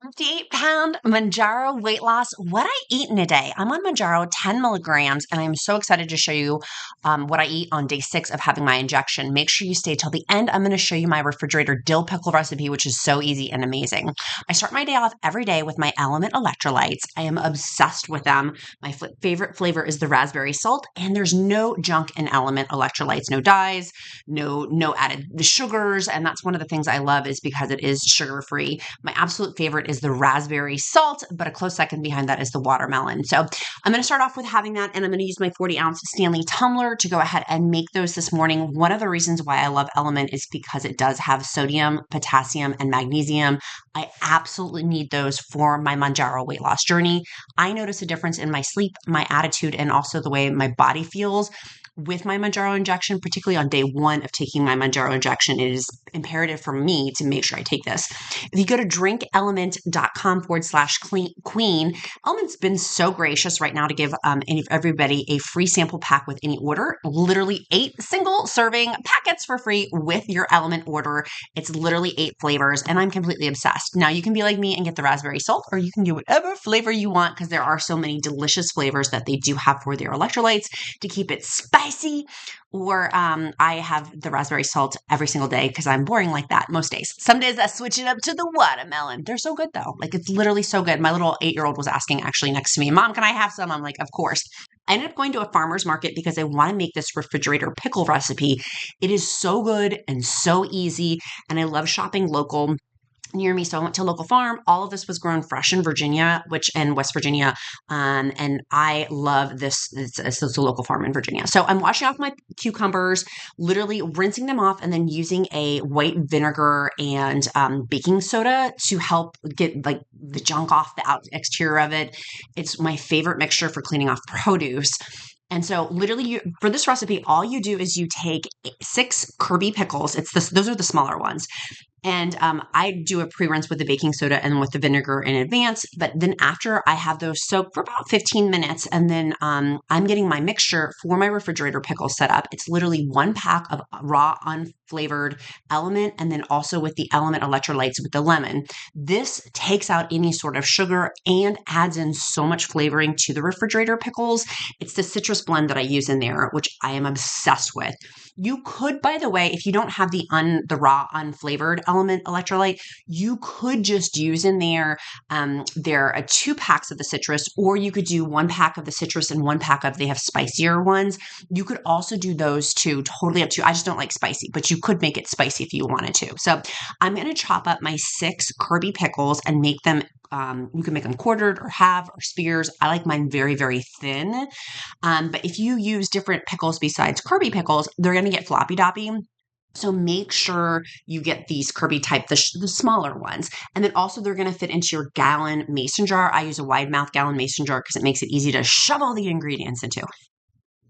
58-pound MOUNJARO weight loss. What I eat in a day. I'm on MOUNJARO 10 milligrams, and I'm so excited to show you what I eat on day 6 of having my injection. Make sure you stay till the end. I'm going to show you my refrigerator dill pickle recipe, which is so easy and amazing. I start my day off every day with my LMNT Electrolytes. I am obsessed with them. My favorite flavor is the raspberry salt, and there's no junk in LMNT Electrolytes. No dyes, no added sugars, and that's one of the things I love is because it is sugar-free. My absolute favorite is the raspberry salt, but a close second behind that is the watermelon. So I'm going to start off with having that, and I'm going to use my 40-ounce Stanley tumbler to go ahead and make those this morning. One of the reasons why I love LMNT is because it does have sodium, potassium, and magnesium. I absolutely need those for my MOUNJARO weight loss journey. I notice a difference in my sleep, my attitude, and also the way my body feels with my MOUNJARO injection, particularly on day 1 of taking my MOUNJARO injection. It is imperative for me to make sure I take this. If you go to drinklmnt.com/queen, LMNT's been so gracious right now to give everybody a free sample pack with any order. Literally 8 single serving packets for free with your LMNT order. It's literally 8 flavors, and I'm completely obsessed. Now, you can be like me and get the raspberry salt, or you can do whatever flavor you want because there are so many delicious flavors that they do have for their electrolytes to keep it spicy. Or I have the raspberry salt every single day because I'm boring like that most days. Some days I switch it up to the watermelon. They're so good though. Like it's literally so good. My little 8-year-old was asking actually next to me, Mom, can I have some? I'm like, of course. I ended up going to a farmer's market because I want to make this refrigerator pickle recipe. It is so good and so easy. And I love shopping local near me. So I went to a local farm. All of this was grown fresh in Virginia, in West Virginia. And I love this. It's a local farm in Virginia. So I'm washing off my cucumbers, literally rinsing them off and then using a white vinegar and baking soda to help get like the junk off the exterior of it. It's my favorite mixture for cleaning off produce. And so literally for this recipe, all you do is you take 6 Kirby pickles. Those are the smaller ones. And I do a pre-rinse with the baking soda and with the vinegar in advance. But then after I have those soaked for about 15 minutes, and then I'm getting my mixture for my refrigerator pickles set up. It's literally 1 pack of raw, unflavored LMNT, and then also with the LMNT Electrolytes with the lemon. This takes out any sort of sugar and adds in so much flavoring to the refrigerator pickles. It's the citrus blend that I use in there, which I am obsessed with. You could, by the way, if you don't have the raw unflavored LMNT Electrolyte, you could just use in there, there are 2 packs of the citrus, or you could do 1 pack of the citrus and 1 pack of, they have spicier ones. You could also do those 2, totally up to you. I just don't like spicy, but you could make it spicy if you wanted to. So I'm going to chop up my 6 Kirby pickles and make them you can make them quartered or half or spears. I like mine very, very thin. But if you use different pickles besides Kirby pickles, they're going to get floppy doppy. So make sure you get these Kirby type, the smaller ones. And then also they're going to fit into your gallon mason jar. I use a wide mouth gallon mason jar because it makes it easy to shove all the ingredients into.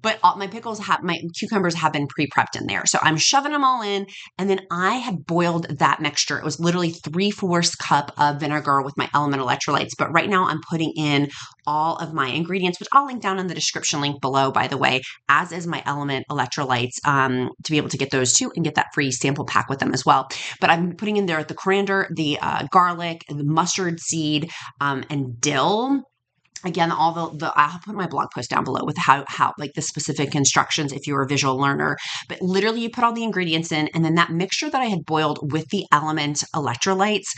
But my cucumbers have been pre-prepped in there. So I'm shoving them all in. And then I had boiled that mixture. It was literally 3/4 cup of vinegar with my LMNT Electrolytes. But right now I'm putting in all of my ingredients, which I'll link down in the description link below, by the way, as is my LMNT Electrolytes, to be able to get those too and get that free sample pack with them as well. But I'm putting in there the coriander, the garlic, the mustard seed, and dill. Again, I'll put my blog post down below with how like the specific instructions if you're a visual learner. But literally you put all the ingredients in, and then that mixture that I had boiled with the LMNT Electrolytes,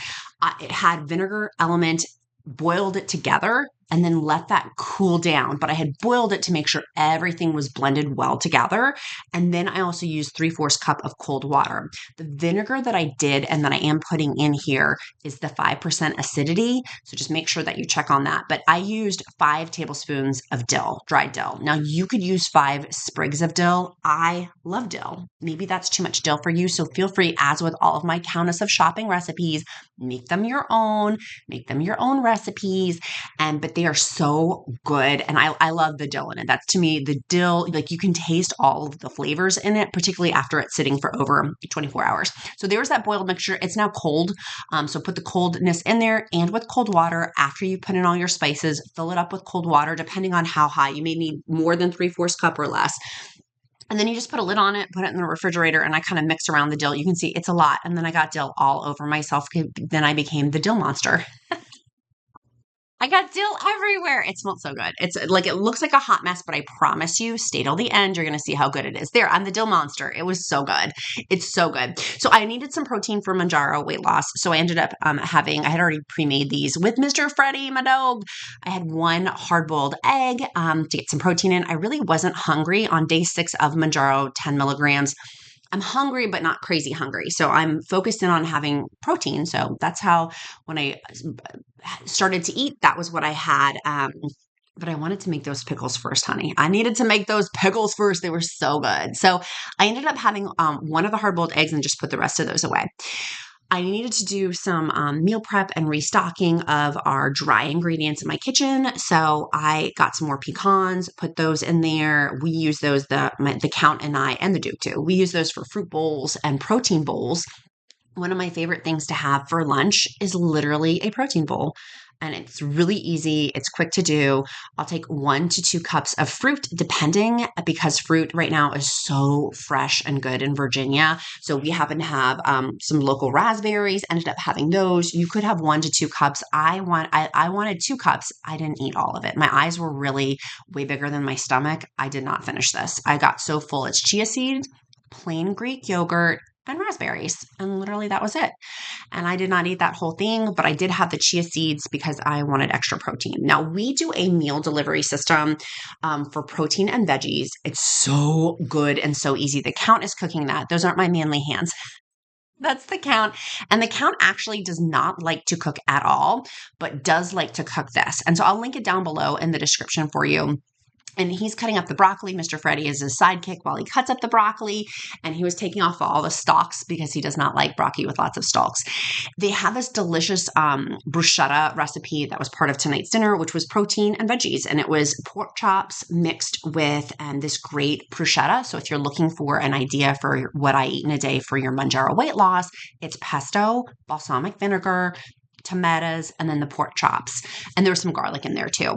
it had vinegar, LMNT, boiled it together, and then let that cool down. But I had boiled it to make sure everything was blended well together. And then I also used 3/4 cup of cold water. The vinegar that I did and that I am putting in here is the 5% acidity. So just make sure that you check on that. But I used 5 tablespoons of dill, dried dill. Now you could use 5 sprigs of dill. I love dill. Maybe that's too much dill for you. So feel free, as with all of my Countess of shopping recipes, make them your own recipes. But they are so good. And I love the dill in it. That's, to me, the dill, like you can taste all of the flavors in it, particularly after it's sitting for over 24 hours. So there's that boiled mixture. It's now cold. So put the coldness in there, and with cold water, after you put in all your spices, fill it up with cold water, depending on how high. You may need more than 3/4 cup or less. And then you just put a lid on it, put it in the refrigerator, and I kind of mix around the dill. You can see it's a lot. And then I got dill all over myself. Then I became the dill monster. I got dill everywhere. It smelled so good. It's like, it looks like a hot mess, but I promise you, stay till the end. You're going to see how good it is. There, I'm the dill monster. It was so good. It's so good. So I needed some protein for MOUNJARO weight loss. So I ended up I had already pre-made these with Mr. Freddie, my dog. I had one hard-boiled egg to get some protein in. I really wasn't hungry on day 6 of MOUNJARO, 10 milligrams. I'm hungry, but not crazy hungry. So I'm focused in on having protein. So that's how, when I started to eat, that was what I had. But I wanted to make those pickles first, honey. I needed to make those pickles first. They were so good. So I ended up having one of the hard-boiled eggs and just put the rest of those away. I needed to do some meal prep and restocking of our dry ingredients in my kitchen. So I got some more pecans, put those in there. We use those, the Count and I, and the Duke too. We use those for fruit bowls and protein bowls. One of my favorite things to have for lunch is literally a protein bowl. And it's really easy. It's quick to do. I'll take 1 to 2 cups of fruit, depending, because fruit right now is so fresh and good in Virginia. So we happen to have some local raspberries, ended up having those. You could have 1 to 2 cups. I wanted 2 cups. I didn't eat all of it. My eyes were really way bigger than my stomach. I did not finish this. I got so full. It's chia seed, plain Greek yogurt, and raspberries. And literally that was it. And I did not eat that whole thing, but I did have the chia seeds because I wanted extra protein. Now we do a meal delivery system for protein and veggies. It's so good and so easy. The Count is cooking that. Those aren't my manly hands. That's the Count. And the Count actually does not like to cook at all, but does like to cook this. And so I'll link it down below in the description for you. And he's cutting up the broccoli. Mr. Freddie is his sidekick while he cuts up the broccoli. And he was taking off all the stalks because he does not like broccoli with lots of stalks. They have this delicious bruschetta recipe that was part of tonight's dinner, which was protein and veggies. And it was pork chops mixed with this great bruschetta. So if you're looking for an idea for what I eat in a day for your MOUNJARO weight loss, it's pesto, balsamic vinegar, tomatoes, and then the pork chops. And there's some garlic in there too.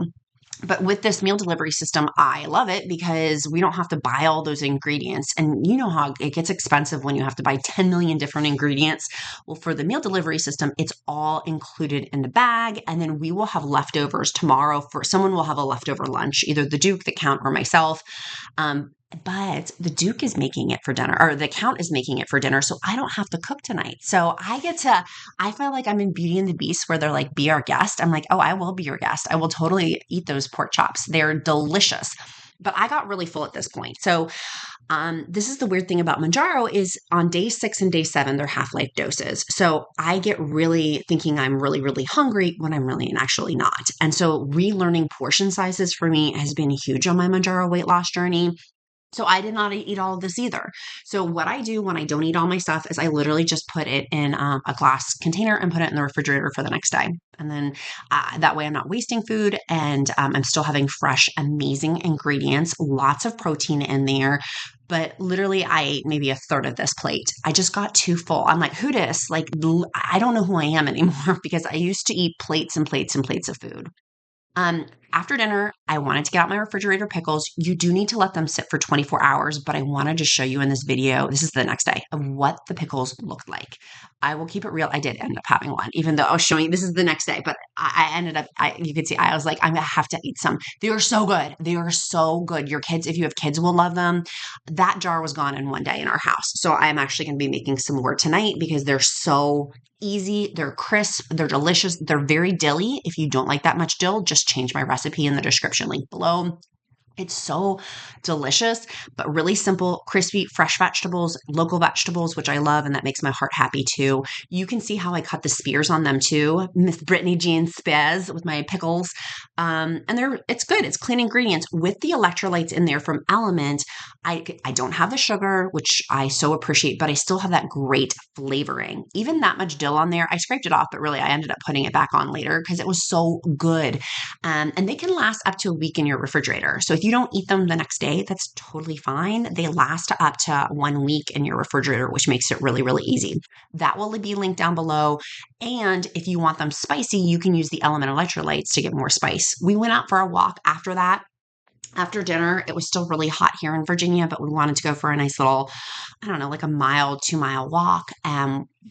But with this meal delivery system, I love it because we don't have to buy all those ingredients. And you know how it gets expensive when you have to buy 10 million different ingredients. Well, for the meal delivery system, it's all included in the bag. And then we will have leftovers tomorrow. For someone will have a leftover lunch, either the Duke, the Count, or myself. But the Duke is making it for dinner, or the Count is making it for dinner. So I don't have to cook tonight. So I feel like I'm in Beauty and the Beast where they're like, be our guest. I'm like, oh, I will be your guest. I will totally eat those pork chops. They're delicious. But I got really full at this point. So this is the weird thing about MOUNJARO is on day 6 and day 7, they're half-life doses. So I get really thinking I'm really, really hungry when I'm really and actually not. And so relearning portion sizes for me has been huge on my MOUNJARO weight loss journey. So I did not eat all of this either. So what I do when I don't eat all my stuff is I literally just put it in a glass container and put it in the refrigerator for the next day. And then that way I'm not wasting food and I'm still having fresh, amazing ingredients, lots of protein in there. But literally I ate maybe a third of this plate. I just got too full. I'm like, who dis? Like, I don't know who I am anymore because I used to eat plates and plates and plates of food. After dinner, I wanted to get out my refrigerator pickles. You do need to let them sit for 24 hours, but I wanted to show you in this video, this is the next day, of what the pickles looked like. I will keep it real. I did end up having one, even though I was showing, this is the next day, but I ended up, you could see, I was like, I'm going to have to eat some. They are so good. They are so good. Your kids, if you have kids, will love them. That jar was gone in one day in our house. So I'm actually going to be making some more tonight because they're so easy. They're crisp. They're delicious. They're very dilly. If you don't like that much dill, just change my recipe in the description link below. It's so delicious, but really simple, crispy, fresh vegetables, local vegetables, which I love, and that makes my heart happy too. You can see how I cut the spears on them too. Miss Brittany Jean Spez with my pickles. And it's good. It's clean ingredients with the electrolytes in there from LMNT. I don't have the sugar, which I so appreciate, but I still have that great flavoring. Even that much dill on there, I scraped it off, but really I ended up putting it back on later because it was so good. And they can last up to a week in your refrigerator. So if you don't eat them the next day, that's totally fine. They last up to 1 week in your refrigerator, which makes it really, really easy. That will be linked down below. And if you want them spicy, you can use the LMNT Electrolytes to get more spice. We went out for a walk after that. After dinner, it was still really hot here in Virginia, but we wanted to go for a nice little, I don't know, like a 2-mile walk.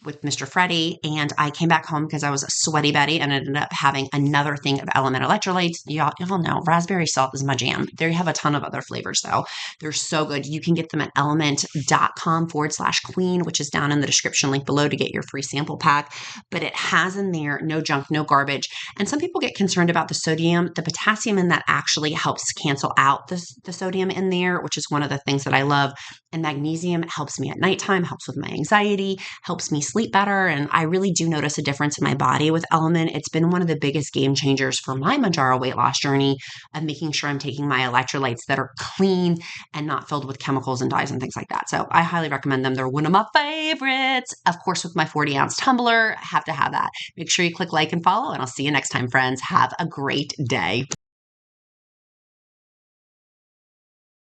with Mr. Freddie, and I came back home because I was a sweaty Betty and ended up having another thing of LMNT Electrolytes. Y'all know raspberry salt is my jam. They have a ton of other flavors though. They're so good. You can get them at element.com/queen, which is down in the description link below to get your free sample pack. But it has in there no junk, no garbage. And some people get concerned about the sodium. The potassium in that actually helps cancel out the sodium in there, which is one of the things that I love. And magnesium helps me at nighttime, helps with my anxiety, helps me sleep better. And I really do notice a difference in my body with LMNT. It's been one of the biggest game changers for my MOUNJARO weight loss journey of making sure I'm taking my electrolytes that are clean and not filled with chemicals and dyes and things like that. So I highly recommend them. They're one of my favorites. Of course, with my 40-ounce tumbler, I have to have that. Make sure you click like and follow, and I'll see you next time, friends. Have a great day.